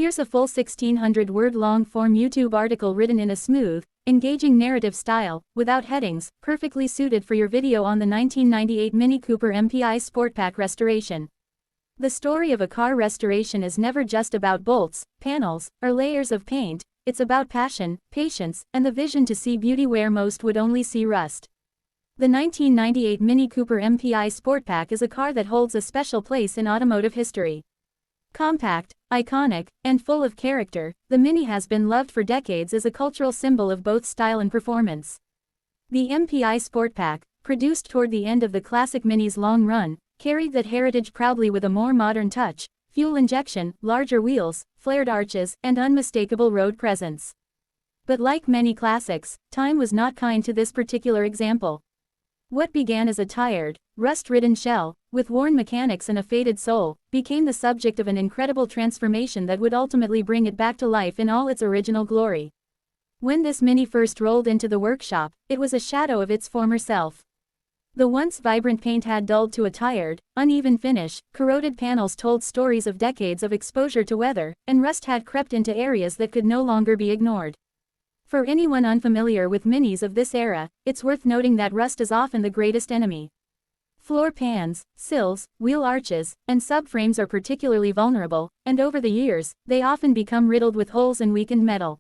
Here's a full 1,600-word long-form YouTube article written in a smooth, engaging narrative style, without headings, perfectly suited for your video on the 1998 Mini Cooper MPI Sportpack restoration. The story of a car restoration is never just about bolts, panels, or layers of paint. It's about passion, patience, and the vision to see beauty where most would only see rust. The 1998 Mini Cooper MPI Sportpack is a car that holds a special place in automotive history. Compact, iconic, and full of character, the Mini has been loved for decades as a cultural symbol of both style and performance. The MPI Sportpack, produced toward the end of the classic Mini's long run, carried that heritage proudly with a more modern touch: fuel injection, larger wheels, flared arches, and unmistakable road presence. But like many classics, time was not kind to this particular example. What began as a tired, rust-ridden shell, with worn mechanics and a faded soul, became the subject of an incredible transformation that would ultimately bring it back to life in all its original glory. When this Mini first rolled into the workshop, it was a shadow of its former self. The once vibrant paint had dulled to a tired, uneven finish, corroded panels told stories of decades of exposure to weather, and rust had crept into areas that could no longer be ignored. For anyone unfamiliar with Minis of this era, it's worth noting that rust is often the greatest enemy. Floor pans, sills, wheel arches, and subframes are particularly vulnerable, and over the years, they often become riddled with holes and weakened metal.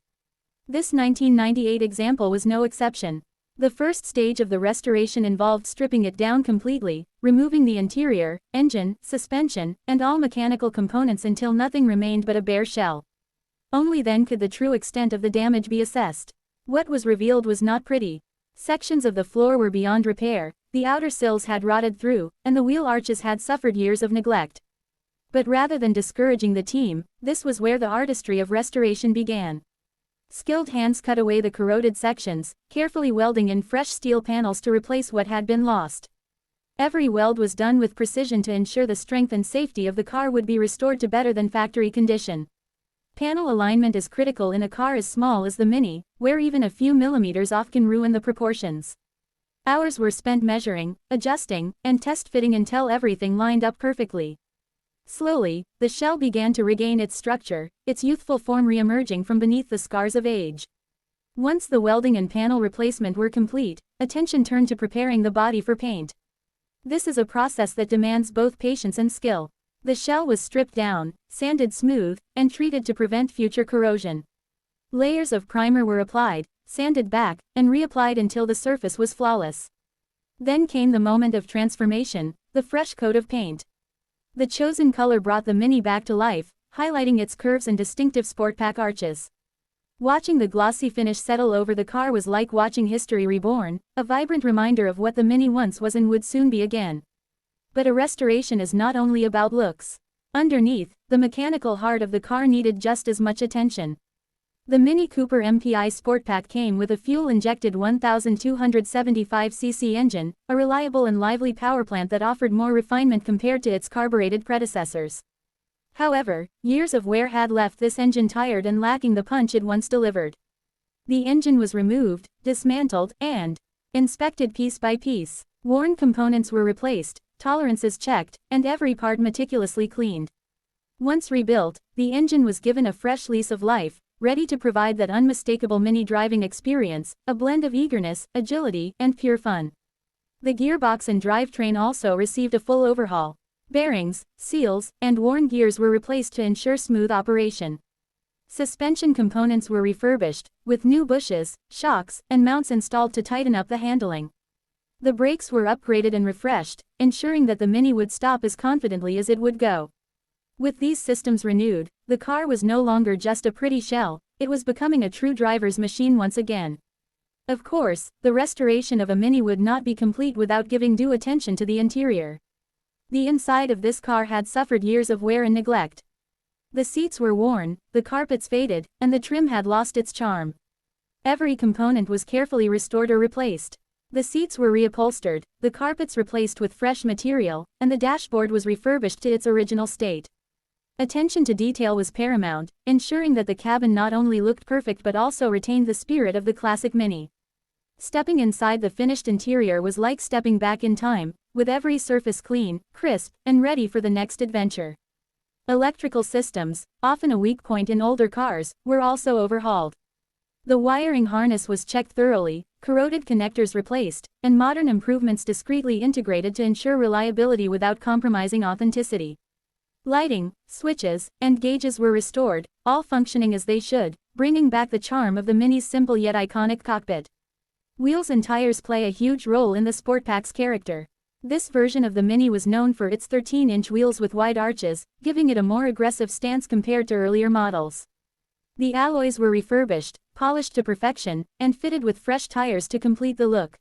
This 1998 example was no exception. The first stage of the restoration involved stripping it down completely, removing the interior, engine, suspension, and all mechanical components until nothing remained but a bare shell. Only then could the true extent of the damage be assessed. What was revealed was not pretty. Sections of the floor were beyond repair, the outer sills had rotted through, and the wheel arches had suffered years of neglect. But rather than discouraging the team, this was where the artistry of restoration began. Skilled hands cut away the corroded sections, carefully welding in fresh steel panels to replace what had been lost. Every weld was done with precision to ensure the strength and safety of the car would be restored to better than factory condition. Panel alignment is critical in a car as small as the Mini, where even a few millimeters off can ruin the proportions. Hours were spent measuring, adjusting, and test-fitting until everything lined up perfectly. Slowly, the shell began to regain its structure, its youthful form re-emerging from beneath the scars of age. Once the welding and panel replacement were complete, attention turned to preparing the body for paint. This is a process that demands both patience and skill. The shell was stripped down, sanded smooth, and treated to prevent future corrosion. Layers of primer were applied, sanded back, and reapplied until the surface was flawless. Then came the moment of transformation, the fresh coat of paint. The chosen color brought the Mini back to life, highlighting its curves and distinctive Sportpack arches. Watching the glossy finish settle over the car was like watching history reborn, a vibrant reminder of what the Mini once was and would soon be again. But a restoration is not only about looks. Underneath, the mechanical heart of the car needed just as much attention. The Mini Cooper MPI Sportpack came with a fuel-injected 1,275cc engine, a reliable and lively powerplant that offered more refinement compared to its carbureted predecessors. However, years of wear had left this engine tired and lacking the punch it once delivered. The engine was removed, dismantled, and inspected piece by piece. Worn components were replaced, tolerances checked, and every part meticulously cleaned. Once rebuilt, the engine was given a fresh lease of life, ready to provide that unmistakable Mini driving experience, a blend of eagerness, agility, and pure fun. The gearbox and drivetrain also received a full overhaul. Bearings, seals, and worn gears were replaced to ensure smooth operation. Suspension components were refurbished, with new bushes, shocks, and mounts installed to tighten up the handling. The brakes were upgraded and refreshed, ensuring that the Mini would stop as confidently as it would go. With these systems renewed, the car was no longer just a pretty shell, it was becoming a true driver's machine once again. Of course, the restoration of a Mini would not be complete without giving due attention to the interior. The inside of this car had suffered years of wear and neglect. The seats were worn, the carpets faded, and the trim had lost its charm. Every component was carefully restored or replaced. The seats were reupholstered, the carpets replaced with fresh material, and the dashboard was refurbished to its original state. Attention to detail was paramount, ensuring that the cabin not only looked perfect but also retained the spirit of the classic Mini. Stepping inside the finished interior was like stepping back in time, with every surface clean, crisp, and ready for the next adventure. Electrical systems, often a weak point in older cars, were also overhauled. The wiring harness was checked thoroughly, corroded connectors replaced, and modern improvements discreetly integrated to ensure reliability without compromising authenticity. Lighting, switches, and gauges were restored, all functioning as they should, bringing back the charm of the Mini's simple yet iconic cockpit. Wheels and tires play a huge role in the Sportpack's character. This version of the Mini was known for its 13-inch wheels with wide arches, giving it a more aggressive stance compared to earlier models. The alloys were refurbished, polished to perfection, and fitted with fresh tires to complete the look.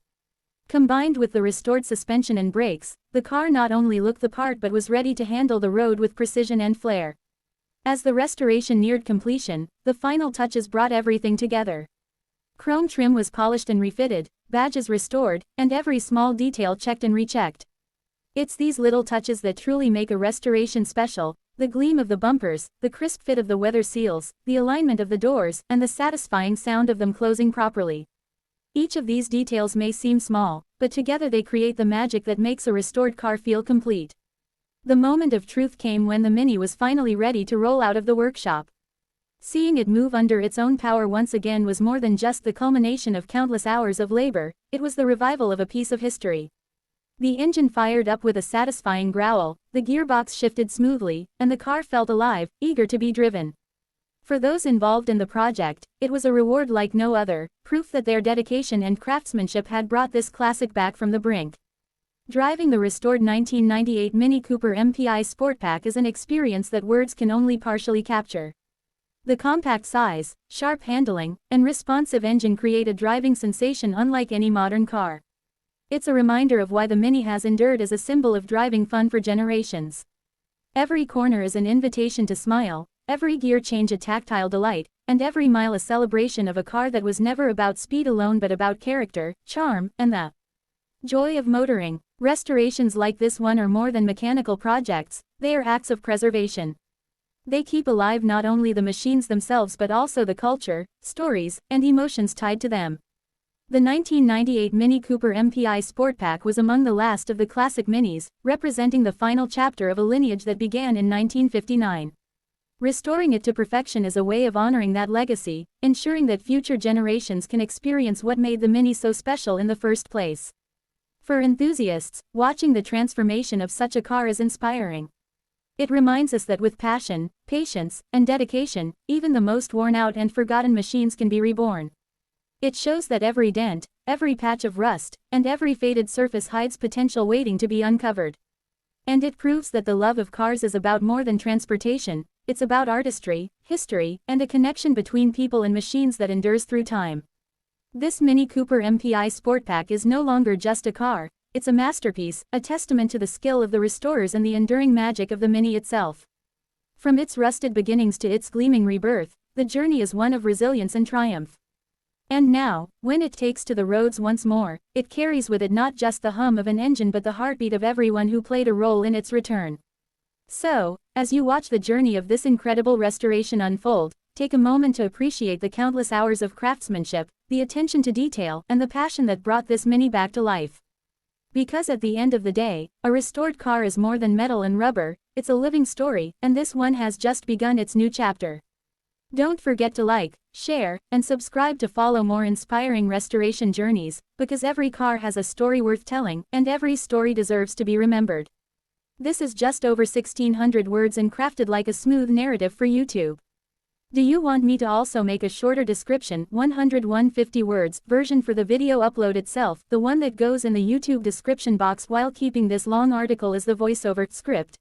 Combined with the restored suspension and brakes, the car not only looked the part but was ready to handle the road with precision and flair. As the restoration neared completion, the final touches brought everything together. Chrome trim was polished and refitted, badges restored, and every small detail checked and rechecked. It's these little touches that truly make a restoration special: the gleam of the bumpers, the crisp fit of the weather seals, the alignment of the doors, and the satisfying sound of them closing properly. Each of these details may seem small, but together they create the magic that makes a restored car feel complete. The moment of truth came when the Mini was finally ready to roll out of the workshop. Seeing it move under its own power once again was more than just the culmination of countless hours of labor, it was the revival of a piece of history. The engine fired up with a satisfying growl, the gearbox shifted smoothly, and the car felt alive, eager to be driven. For those involved in the project, it was a reward like no other, proof that their dedication and craftsmanship had brought this classic back from the brink. Driving the restored 1998 Mini Cooper MPI Sportpack is an experience that words can only partially capture. The compact size, sharp handling, and responsive engine create a driving sensation unlike any modern car. It's a reminder of why the Mini has endured as a symbol of driving fun for generations. Every corner is an invitation to smile, every gear change a tactile delight, and every mile a celebration of a car that was never about speed alone but about character, charm, and the joy of motoring. Restorations like this one are more than mechanical projects, they are acts of preservation. They keep alive not only the machines themselves but also the culture, stories, and emotions tied to them. The 1998 Mini Cooper MPI Sportpack was among the last of the classic Minis, representing the final chapter of a lineage that began in 1959. Restoring it to perfection is a way of honoring that legacy, ensuring that future generations can experience what made the Mini so special in the first place. For enthusiasts, watching the transformation of such a car is inspiring. It reminds us that with passion, patience, and dedication, even the most worn-out and forgotten machines can be reborn. It shows that every dent, every patch of rust, and every faded surface hides potential waiting to be uncovered. And it proves that the love of cars is about more than transportation, it's about artistry, history, and a connection between people and machines that endures through time. This Mini Cooper MPI Sportpack is no longer just a car, it's a masterpiece, a testament to the skill of the restorers and the enduring magic of the Mini itself. From its rusted beginnings to its gleaming rebirth, the journey is one of resilience and triumph. And now, when it takes to the roads once more, it carries with it not just the hum of an engine but the heartbeat of everyone who played a role in its return. So, as you watch the journey of this incredible restoration unfold, take a moment to appreciate the countless hours of craftsmanship, the attention to detail, and the passion that brought this Mini back to life. Because at the end of the day, a restored car is more than metal and rubber, it's a living story, and this one has just begun its new chapter. Don't forget to like, share, and subscribe to follow more inspiring restoration journeys, because every car has a story worth telling, and every story deserves to be remembered. This is just over 1,600 words and crafted like a smooth narrative for YouTube. Do you want me to also make a shorter description, 150 words, version for the video upload itself, the one that goes in the YouTube description box while keeping this long article as the voiceover script?